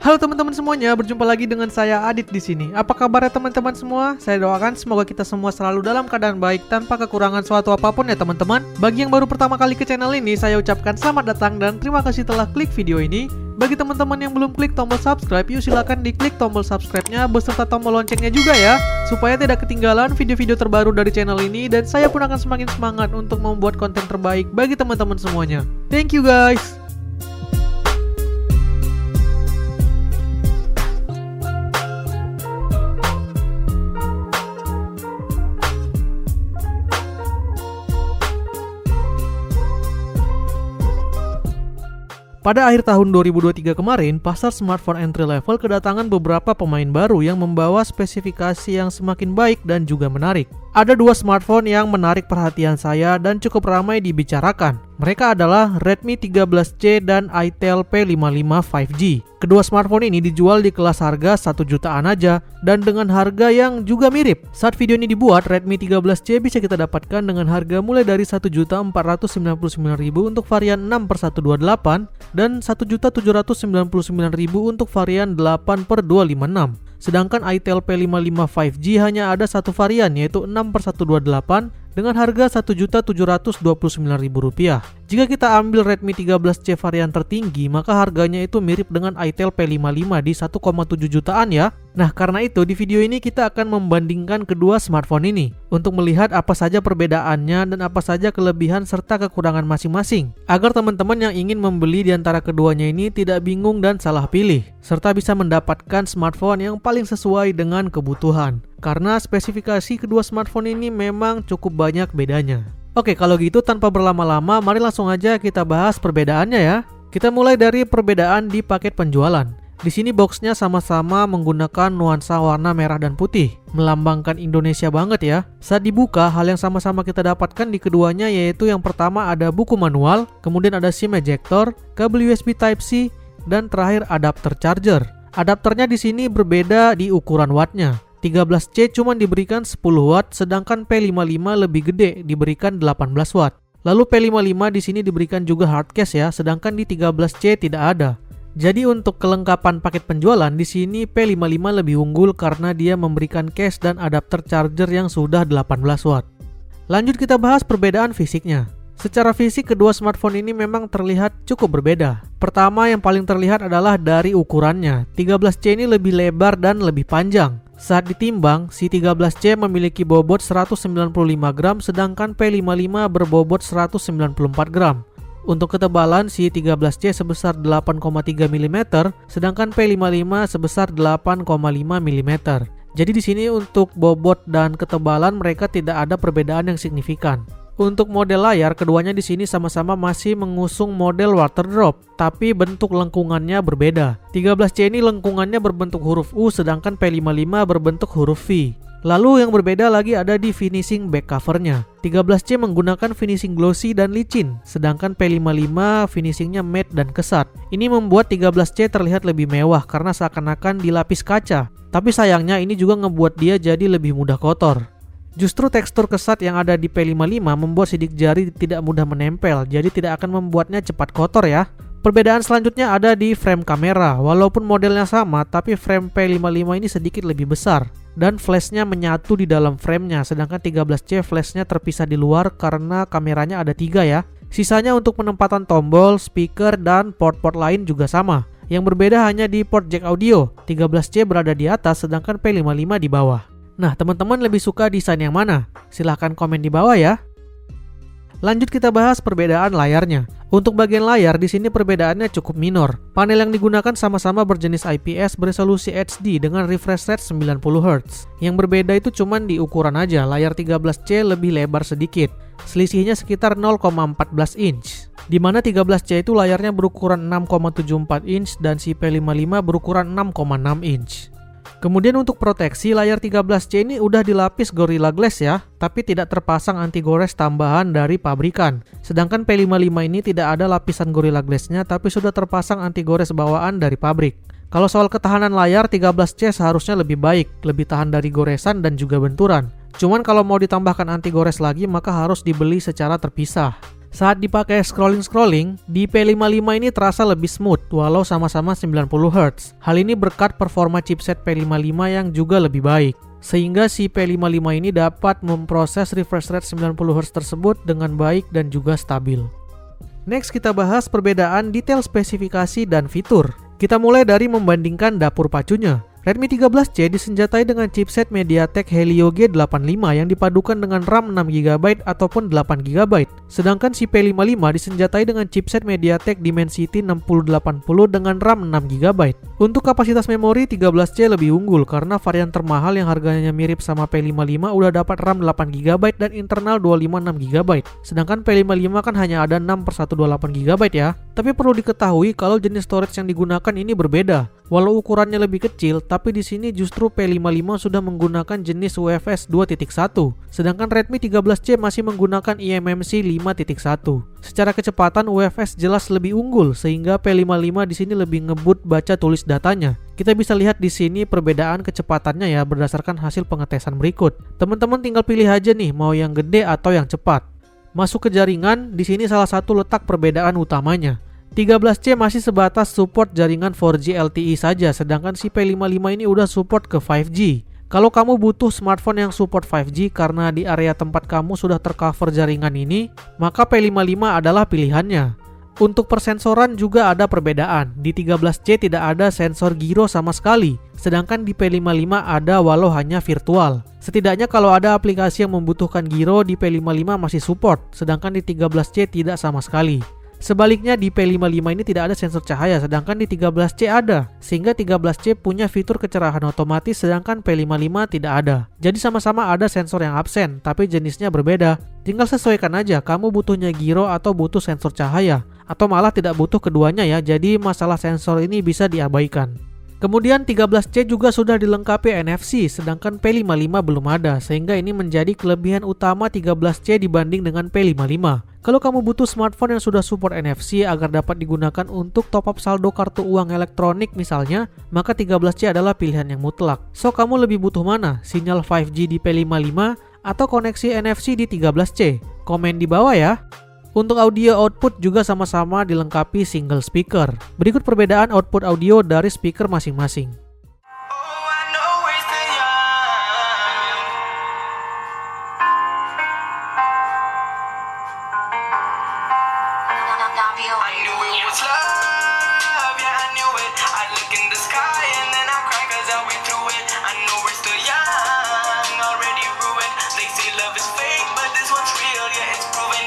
Halo teman-teman semuanya, berjumpa lagi dengan saya Adit di sini. Apa kabar teman-teman semua? Saya doakan semoga kita semua selalu dalam keadaan baik tanpa kekurangan suatu apapun ya teman-teman. Bagi yang baru pertama kali ke channel ini, saya ucapkan selamat datang dan terima kasih telah klik video ini. Bagi teman-teman yang belum klik tombol subscribe, yuk silakan diklik tombol subscribe-nya beserta tombol loncengnya juga ya, supaya tidak ketinggalan video-video terbaru dari channel ini dan saya pun akan semakin semangat untuk membuat konten terbaik bagi teman-teman semuanya. Thank you guys. Pada akhir tahun 2023 kemarin, pasar smartphone entry level kedatangan beberapa pemain baru yang membawa spesifikasi yang semakin baik dan juga menarik. Ada dua smartphone yang menarik perhatian saya dan cukup ramai dibicarakan. Mereka adalah Redmi 13C dan Itel P55 5G. Kedua smartphone ini dijual di kelas harga 1 jutaan aja dan dengan harga yang juga mirip. Saat video ini dibuat, Redmi 13C bisa kita dapatkan dengan harga mulai dari 1.499.000 untuk varian 6/128 dan 1.799.000 untuk varian 8/256. Sedangkan Itel P55 5G hanya ada satu varian yaitu 6/128 dengan harga Rp1.729.000. Jika kita ambil Redmi 13C varian tertinggi, maka harganya itu mirip dengan Itel P55 di 1,7 jutaan ya. Nah, karena itu di video ini kita akan membandingkan kedua smartphone ini untuk melihat apa saja perbedaannya dan apa saja kelebihan serta kekurangan masing-masing, agar teman-teman yang ingin membeli di antara keduanya ini tidak bingung dan salah pilih, serta bisa mendapatkan smartphone yang paling sesuai dengan kebutuhan. Karena spesifikasi kedua smartphone ini memang cukup banyak bedanya. Oke, kalau gitu tanpa berlama-lama, mari langsung aja kita bahas perbedaannya ya. Kita mulai dari perbedaan di paket penjualan. Di sini boxnya sama-sama menggunakan nuansa warna merah dan putih, melambangkan Indonesia banget ya. Saat dibuka, hal yang sama-sama kita dapatkan di keduanya yaitu yang pertama ada buku manual, kemudian ada SIM ejector, kabel USB Type-C, dan terakhir adapter charger. Adapternya di sini berbeda di ukuran wattnya. 13C cuma diberikan 10 watt, sedangkan P55 lebih gede diberikan 18 watt. Lalu P55 di sini diberikan juga hard case ya, sedangkan di 13C tidak ada. Jadi untuk kelengkapan paket penjualan di sini P55 lebih unggul karena dia memberikan case dan adapter charger yang sudah 18 watt. Lanjut kita bahas perbedaan fisiknya. Secara fisik kedua smartphone ini memang terlihat cukup berbeda. Pertama yang paling terlihat adalah dari ukurannya. 13C ini lebih lebar dan lebih panjang. Saat ditimbang, si 13C memiliki bobot 195 gram sedangkan P55 berbobot 194 gram. Untuk ketebalan, si 13C sebesar 8,3 mm sedangkan P55 sebesar 8,5 mm. Jadi di sini untuk bobot dan ketebalan mereka tidak ada perbedaan yang signifikan. Untuk model layar, keduanya di sini sama-sama masih mengusung model water drop, tapi bentuk lengkungannya berbeda. 13C ini lengkungannya berbentuk huruf U, sedangkan P55 berbentuk huruf V. Lalu yang berbeda lagi ada di finishing back covernya. 13C menggunakan finishing glossy dan licin, sedangkan P55 finishingnya matte dan kesat. Ini membuat 13C terlihat lebih mewah karena seakan-akan dilapis kaca. Tapi sayangnya ini juga ngebuat dia jadi lebih mudah kotor. Justru tekstur kesat yang ada di P55 membuat sidik jari tidak mudah menempel, jadi tidak akan membuatnya cepat kotor ya. Perbedaan selanjutnya ada di frame kamera. Walaupun modelnya sama, tapi frame P55 ini sedikit lebih besar dan flashnya menyatu di dalam framenya, sedangkan 13C flashnya terpisah di luar karena kameranya ada 3 ya. Sisanya untuk penempatan tombol, speaker, dan port-port lain juga sama. Yang berbeda hanya di port jack audio. 13C berada di atas, sedangkan P55 di bawah. Nah, teman-teman lebih suka desain yang mana? Silahkan komen di bawah ya. Lanjut kita bahas perbedaan layarnya. Untuk bagian layar di sini perbedaannya cukup minor. Panel yang digunakan sama-sama berjenis IPS beresolusi HD dengan refresh rate 90Hz. Yang berbeda itu cuma di ukuran aja. Layar 13C lebih lebar sedikit. Selisihnya sekitar 0,14 inch. Di mana 13C itu layarnya berukuran 6,74 inch dan si P55 berukuran 6,6 inch. Kemudian untuk proteksi, layar 13C ini udah dilapis Gorilla Glass ya, tapi tidak terpasang anti gores tambahan dari pabrikan. Sedangkan P55 ini tidak ada lapisan Gorilla Glass-nya, tapi sudah terpasang anti gores bawaan dari pabrik. Kalau soal ketahanan layar, 13C seharusnya lebih baik, lebih tahan dari goresan dan juga benturan. Cuman kalau mau ditambahkan anti gores lagi, maka harus dibeli secara terpisah. Saat dipakai scrolling, di P55 ini terasa lebih smooth walau sama-sama 90 Hz. Hal ini berkat performa chipset P55 yang juga lebih baik. Sehingga si P55 ini dapat memproses refresh rate 90 Hz tersebut dengan baik dan juga stabil. Next kita bahas perbedaan detail spesifikasi dan fitur. Kita mulai dari membandingkan dapur pacunya. Redmi 13C disenjatai dengan chipset MediaTek Helio G85 yang dipadukan dengan RAM 6GB ataupun 8GB. Sedangkan si P55 disenjatai dengan chipset MediaTek Dimensity 6080 dengan RAM 6GB. Untuk kapasitas memori 13C lebih unggul karena varian termahal yang harganya mirip sama P55 udah dapat RAM 8GB dan internal 256GB. Sedangkan P55 kan hanya ada 6/128GB ya. Tapi perlu diketahui kalau jenis storage yang digunakan ini berbeda. Walau ukurannya lebih kecil, tapi di sini justru P55 sudah menggunakan jenis UFS 2.1, sedangkan Redmi 13C masih menggunakan eMMC 5.1. Secara kecepatan UFS jelas lebih unggul, sehingga P55 di sini lebih ngebut baca tulis datanya. Kita bisa lihat di sini perbedaan kecepatannya ya berdasarkan hasil pengetesan berikut. Teman-teman tinggal pilih aja nih mau yang gede atau yang cepat. Masuk ke jaringan, di sini salah satu letak perbedaan utamanya. 13C masih sebatas support jaringan 4G LTE saja, sedangkan si P55 ini udah support ke 5G. Kalau kamu butuh smartphone yang support 5G karena di area tempat kamu sudah tercover jaringan ini, maka P55 adalah pilihannya. Untuk persensoran juga ada perbedaan. Di 13C tidak ada sensor gyro sama sekali, sedangkan di P55 ada walau hanya virtual. Setidaknya kalau ada aplikasi yang membutuhkan gyro di P55 masih support, sedangkan di 13C tidak sama sekali. Sebaliknya di P55 ini tidak ada sensor cahaya, sedangkan di 13C ada. Sehingga 13C punya fitur kecerahan otomatis, sedangkan P55 tidak ada. Jadi sama-sama ada sensor yang absen, tapi jenisnya berbeda. Tinggal sesuaikan aja kamu butuhnya gyro atau butuh sensor cahaya. Atau malah tidak butuh keduanya ya, jadi masalah sensor ini bisa diabaikan. Kemudian 13C juga sudah dilengkapi NFC, sedangkan P55 belum ada, sehingga ini menjadi kelebihan utama 13C dibanding dengan P55. Kalau kamu butuh smartphone yang sudah support NFC agar dapat digunakan untuk top up saldo kartu uang elektronik misalnya, maka 13C adalah pilihan yang mutlak. So, kamu lebih butuh mana? Sinyal 5G di P55 atau koneksi NFC di 13C? Komen di bawah ya. Untuk audio output juga sama-sama dilengkapi single speaker. Berikut perbedaan output audio dari speaker masing-masing. I knew it was love, yeah, I knew it. I look in the sky and then I cry cause I went through it. I know we're still young, already ruined. They say love is fake, but this one's real, yeah, it's proven.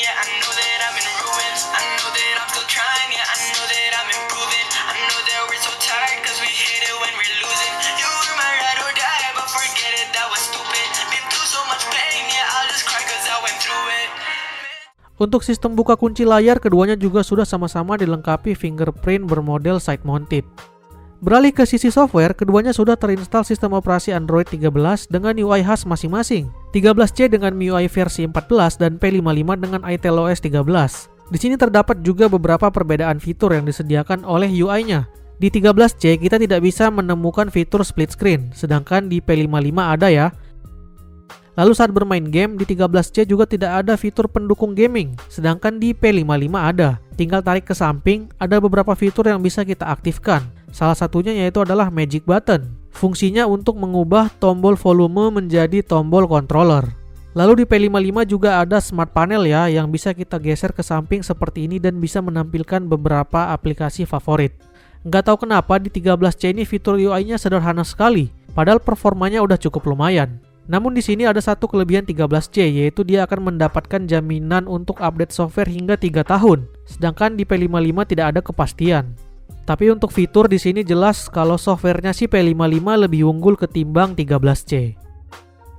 Yeah, I know that I'm in ruins. I know that I'm still trying, yeah, I know that I'm improving. I know that we're so tired cause we hate it when we're losing. You were my ride or die, but forget it, that was stupid. Been through so much pain, yeah, I'll just cry cause I went through it. Untuk sistem buka kunci layar, keduanya juga sudah sama-sama dilengkapi fingerprint bermodel side mounted. Beralih ke sisi software, keduanya sudah terinstall sistem operasi Android 13 dengan UI khas masing-masing. 13C dengan MIUI versi 14 dan P55 dengan iTelOS 13. Di sini terdapat juga beberapa perbedaan fitur yang disediakan oleh UI-nya. Di 13C kita tidak bisa menemukan fitur split screen, sedangkan di P55 ada ya. Lalu saat bermain game, di 13C juga tidak ada fitur pendukung gaming, sedangkan di P55 ada. Tinggal tarik ke samping, ada beberapa fitur yang bisa kita aktifkan. Salah satunya yaitu adalah Magic Button. Fungsinya untuk mengubah tombol volume menjadi tombol controller. Lalu di P55 juga ada Smart Panel ya, yang bisa kita geser ke samping seperti ini dan bisa menampilkan beberapa aplikasi favorit. Nggak tahu kenapa di 13C ini fitur UI-nya sederhana sekali, padahal performanya udah cukup lumayan. Namun di sini ada satu kelebihan 13C, yaitu dia akan mendapatkan jaminan untuk update software hingga 3 tahun. Sedangkan di P55 tidak ada kepastian. Tapi untuk fitur di sini jelas kalau softwarenya si P55 lebih unggul ketimbang 13C.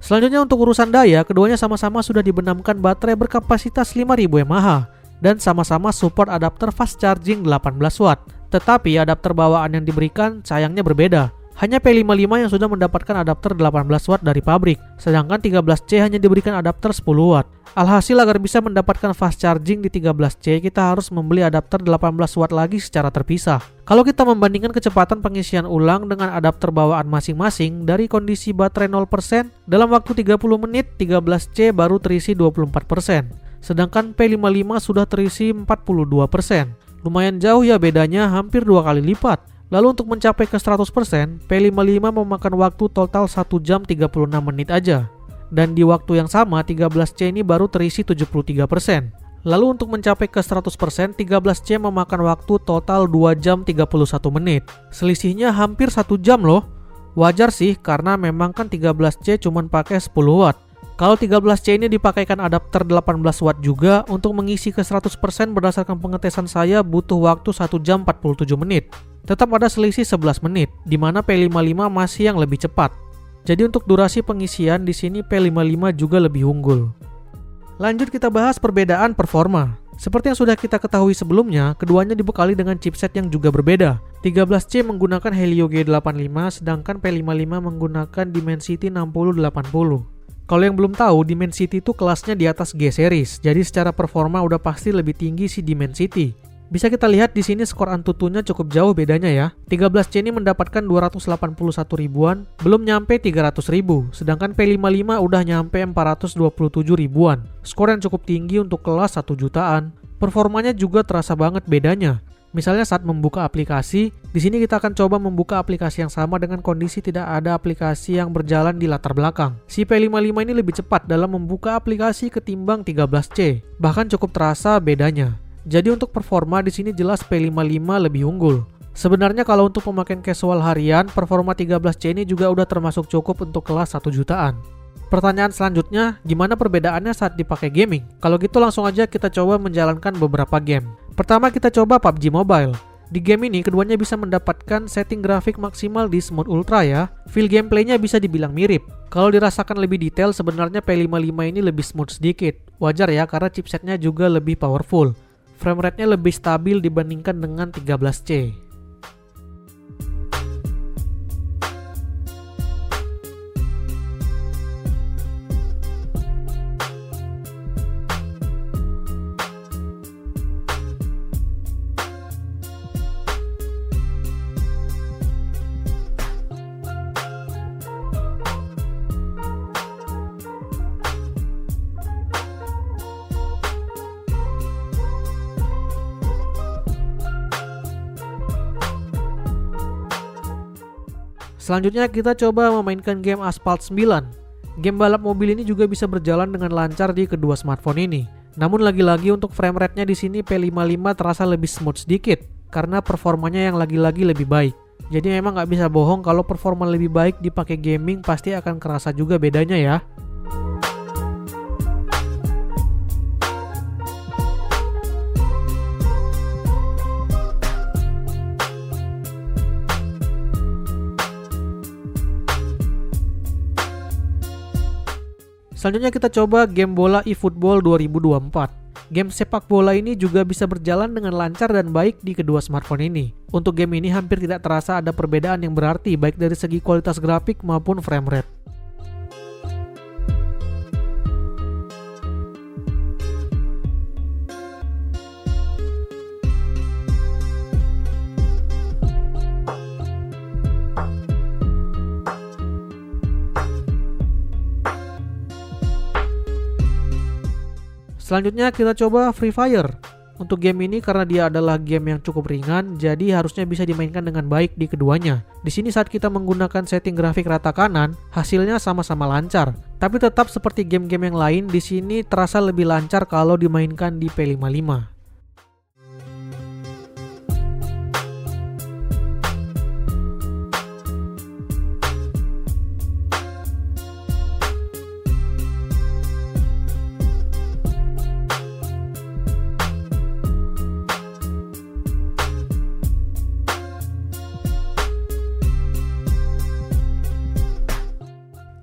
Selanjutnya untuk urusan daya, keduanya sama-sama sudah dibenamkan baterai berkapasitas 5000 mAh dan sama-sama support adapter fast charging 18 watt. Tetapi adapter bawaan yang diberikan sayangnya berbeda. Hanya P55 yang sudah mendapatkan adapter 18 watt dari pabrik, sedangkan 13C hanya diberikan adapter 10 watt. Alhasil agar bisa mendapatkan fast charging di 13C, kita harus membeli adapter 18 watt lagi secara terpisah. Kalau kita membandingkan kecepatan pengisian ulang dengan adapter bawaan masing-masing dari kondisi baterai 0%, dalam waktu 30 menit 13C baru terisi 24%, sedangkan P55 sudah terisi 42%. Lumayan jauh ya bedanya, hampir 2 kali lipat. Lalu untuk mencapai ke 100%, P55 memakan waktu total 1 jam 36 menit aja. Dan di waktu yang sama, 13C ini baru terisi 73%. Lalu untuk mencapai ke 100%, 13C memakan waktu total 2 jam 31 menit. Selisihnya hampir 1 jam loh. Wajar sih, karena memang kan 13C cuma pakai 10 watt. Kalau 13C ini dipakaikan adapter 18 watt juga, untuk mengisi ke 100% berdasarkan pengetesan saya butuh waktu 1 jam 47 menit. Tetap ada selisih 11 menit, di mana P55 masih yang lebih cepat. Jadi untuk durasi pengisian di sini P55 juga lebih unggul. Lanjut kita bahas perbedaan performa. Seperti yang sudah kita ketahui sebelumnya, keduanya dibekali dengan chipset yang juga berbeda. 13C menggunakan Helio G85, sedangkan P55 menggunakan Dimensity 6080. Kalau yang belum tahu, Dimensity itu kelasnya di atas G series, jadi secara performa udah pasti lebih tinggi si Dimensity. Bisa kita lihat di sini skor Antutunya cukup jauh bedanya ya. 13C ini mendapatkan 281 ribuan, belum nyampe 300 ribu, sedangkan P55 udah nyampe 427 ribuan. Skor yang cukup tinggi untuk kelas 1 jutaan. Performanya juga terasa banget bedanya. Misalnya saat membuka aplikasi, di sini kita akan coba membuka aplikasi yang sama dengan kondisi tidak ada aplikasi yang berjalan di latar belakang. Si P55 ini lebih cepat dalam membuka aplikasi ketimbang 13C, bahkan cukup terasa bedanya. Jadi untuk performa di sini jelas P55 lebih unggul. Sebenarnya kalau untuk pemakaian casual harian, performa 13C ini juga udah termasuk cukup untuk kelas 1 jutaan. Pertanyaan selanjutnya, gimana perbedaannya saat dipakai gaming? Kalau gitu langsung aja kita coba menjalankan beberapa game. Pertama kita coba PUBG Mobile. Di game ini keduanya bisa mendapatkan setting grafik maksimal di Smooth Ultra ya. Feel gameplaynya bisa dibilang mirip. Kalau dirasakan lebih detail sebenarnya P55 ini lebih smooth sedikit. Wajar ya karena chipsetnya juga lebih powerful. Frame rate-nya lebih stabil dibandingkan dengan 13C. Selanjutnya kita coba memainkan game Asphalt 9. Game balap mobil ini juga bisa berjalan dengan lancar di kedua smartphone ini. Namun lagi-lagi untuk frame rate-nya di sini P55 terasa lebih smooth sedikit karena performanya yang lagi-lagi lebih baik. Jadi memang nggak bisa bohong kalau performa lebih baik dipakai gaming pasti akan kerasa juga bedanya ya. Selanjutnya kita coba game bola eFootball 2024. Game sepak bola ini juga bisa berjalan dengan lancar dan baik di kedua smartphone ini. Untuk game ini hampir tidak terasa ada perbedaan yang berarti baik dari segi kualitas grafik maupun frame rate. Selanjutnya kita coba Free Fire. Untuk game ini karena dia adalah game yang cukup ringan, jadi harusnya bisa dimainkan dengan baik di keduanya. Di sini saat kita menggunakan setting grafik rata kanan, hasilnya sama-sama lancar. Tapi tetap seperti game-game yang lain, di sini terasa lebih lancar kalau dimainkan di P55.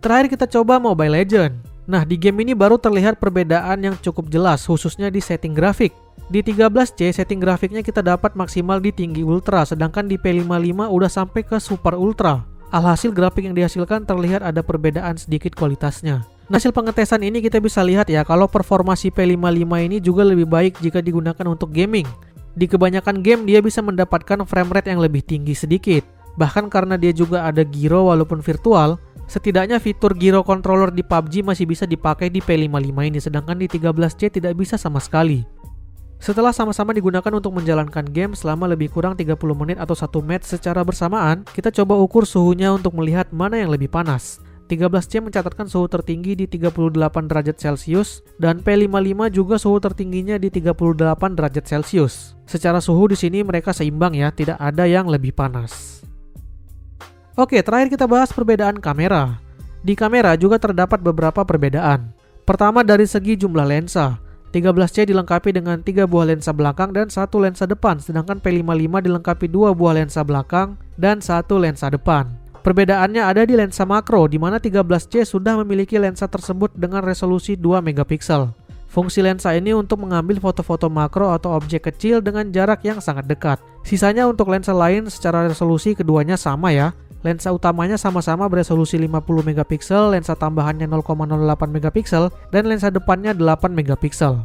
Terakhir kita coba Mobile Legends. Nah, di game ini baru terlihat perbedaan yang cukup jelas, khususnya di setting grafik. Di 13C, setting grafiknya kita dapat maksimal di tinggi ultra, sedangkan di P55 udah sampai ke super ultra. Alhasil grafik yang dihasilkan terlihat ada perbedaan sedikit kualitasnya. Nah, hasil pengetesan ini kita bisa lihat ya, kalau performa si P55 ini juga lebih baik jika digunakan untuk gaming. Di kebanyakan game dia bisa mendapatkan frame rate yang lebih tinggi sedikit. Bahkan karena dia juga ada gyro walaupun virtual, setidaknya fitur gyro controller di PUBG masih bisa dipakai di P55 ini, sedangkan di 13C tidak bisa sama sekali. Setelah sama-sama digunakan untuk menjalankan game selama lebih kurang 30 menit atau 1 match secara bersamaan, kita coba ukur suhunya untuk melihat mana yang lebih panas. 13C mencatatkan suhu tertinggi di 38 derajat Celcius dan P55 juga suhu tertingginya di 38 derajat Celcius. Secara suhu di sini mereka seimbang ya, tidak ada yang lebih panas. Oke, terakhir kita bahas perbedaan kamera. Di kamera juga terdapat beberapa perbedaan. Pertama dari segi jumlah lensa. 13C dilengkapi dengan 3 buah lensa belakang dan 1 lensa depan, sedangkan P55 dilengkapi 2 buah lensa belakang dan 1 lensa depan. Perbedaannya ada di lensa makro, di mana 13C sudah memiliki lensa tersebut dengan resolusi 2 megapiksel. Fungsi lensa ini untuk mengambil foto-foto makro atau objek kecil dengan jarak yang sangat dekat. Sisanya untuk lensa lain secara resolusi keduanya sama ya. Lensa utamanya sama-sama beresolusi 50 megapiksel, lensa tambahannya 0,08 megapiksel, dan lensa depannya 8 megapiksel.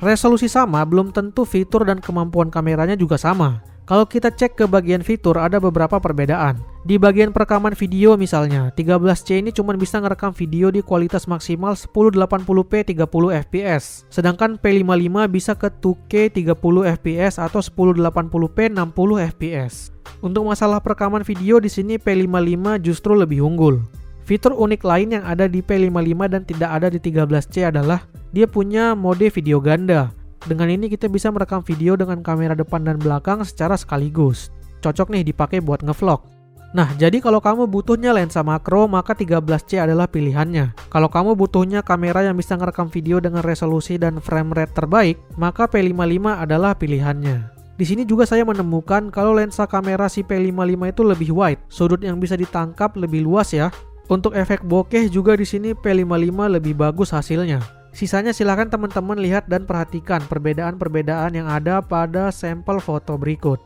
Resolusi sama, belum tentu fitur dan kemampuan kameranya juga sama. Kalau kita cek ke bagian fitur, ada beberapa perbedaan. Di bagian perekaman video misalnya, 13C ini cuma bisa ngerekam video di kualitas maksimal 1080p 30 fps. Sedangkan P55 bisa ke 2K 30 fps atau 1080p 60 fps. Untuk masalah perekaman video di sini P55 justru lebih unggul. Fitur unik lain yang ada di P55 dan tidak ada di 13C adalah dia punya mode video ganda. Dengan ini kita bisa merekam video dengan kamera depan dan belakang secara sekaligus. Cocok nih dipakai buat ngevlog. Nah, jadi kalau kamu butuhnya lensa makro, maka 13C adalah pilihannya. Kalau kamu butuhnya kamera yang bisa merekam video dengan resolusi dan frame rate terbaik, maka P55 adalah pilihannya. Di sini juga saya menemukan kalau lensa kamera si P55 itu lebih wide, sudut yang bisa ditangkap lebih luas ya. Untuk efek bokeh juga di sini P55 lebih bagus hasilnya. Sisanya silahkan teman-teman lihat dan perhatikan perbedaan-perbedaan yang ada pada sampel foto berikut.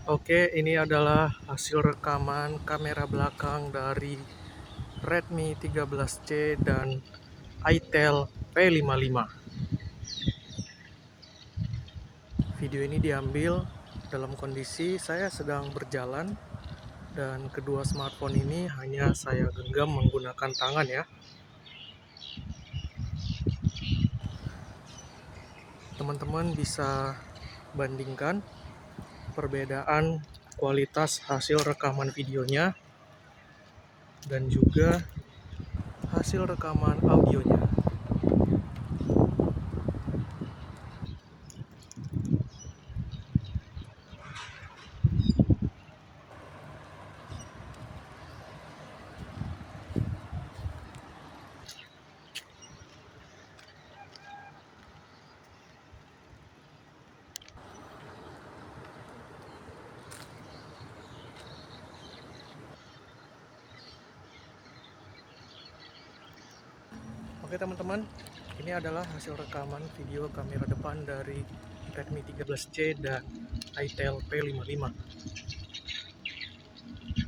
Oke, ini adalah hasil rekaman kamera belakang dari Redmi 13C dan itel P55. Video ini diambil dalam kondisi saya sedang berjalan dan kedua smartphone ini hanya saya genggam menggunakan tangan ya. Teman-teman bisa bandingkan perbedaan kualitas hasil rekaman videonya dan juga hasil rekaman audionya. Oke teman-teman, ini adalah hasil rekaman video kamera depan dari Redmi 13C dan itel P55.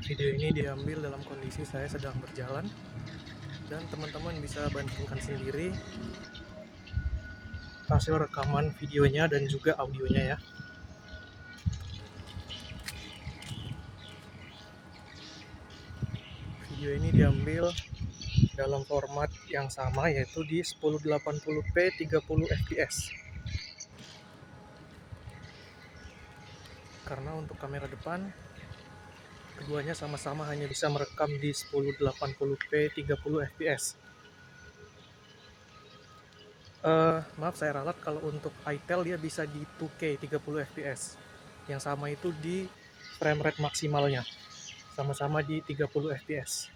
Video ini diambil dalam kondisi saya sedang berjalan dan teman-teman bisa bandingkan sendiri hasil rekaman videonya dan juga audionya ya. Video ini diambil dalam format yang sama, yaitu di 1080p 30 fps. Karena untuk kamera depan keduanya sama-sama hanya bisa merekam di 1080p 30 fps. Maaf saya ralat, kalau untuk itel dia bisa di 2K 30 fps. Yang sama itu di frame rate maksimalnya, sama-sama di 30 fps.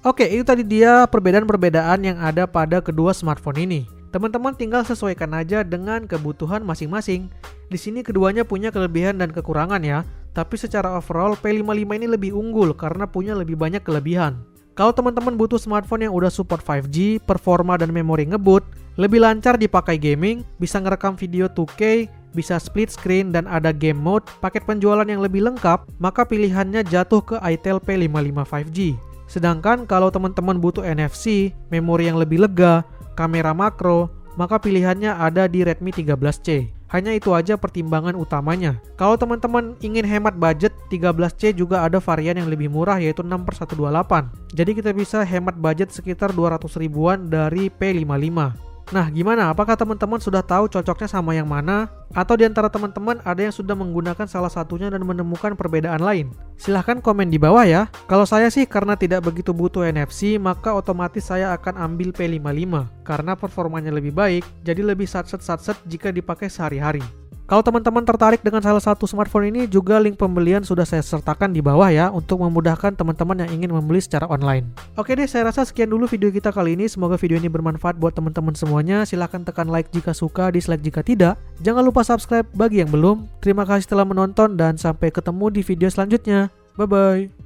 Oke, itu tadi dia perbedaan-perbedaan yang ada pada kedua smartphone ini. Teman-teman tinggal sesuaikan aja dengan kebutuhan masing-masing. Di sini keduanya punya kelebihan dan kekurangan ya. Tapi secara overall P55 ini lebih unggul karena punya lebih banyak kelebihan. Kalau teman-teman butuh smartphone yang udah support 5G, performa dan memori ngebut, lebih lancar dipakai gaming, bisa ngerekam video 2K, bisa split screen dan ada game mode, paket penjualan yang lebih lengkap, maka pilihannya jatuh ke itel P55 5G. Sedangkan kalau teman-teman butuh NFC, memori yang lebih lega, kamera makro, maka pilihannya ada di Redmi 13C. Hanya itu aja pertimbangan utamanya. Kalau teman-teman ingin hemat budget, 13C juga ada varian yang lebih murah yaitu 6/128. Jadi kita bisa hemat budget sekitar 200 ribuan dari P55. Nah, gimana? Apakah teman-teman sudah tahu cocoknya sama yang mana? Atau di antara teman-teman ada yang sudah menggunakan salah satunya dan menemukan perbedaan lain? Silahkan komen di bawah ya. Kalau saya sih karena tidak begitu butuh NFC, maka otomatis saya akan ambil P55 karena performanya lebih baik, jadi lebih satset jika dipakai sehari-hari. Kalau teman-teman tertarik dengan salah satu smartphone ini, juga link pembelian sudah saya sertakan di bawah ya, untuk memudahkan teman-teman yang ingin membeli secara online. Oke deh, saya rasa sekian dulu video kita kali ini. Semoga video ini bermanfaat buat teman-teman semuanya. Silahkan tekan like jika suka, dislike jika tidak. Jangan lupa subscribe bagi yang belum. Terima kasih telah menonton dan sampai ketemu di video selanjutnya. Bye-bye.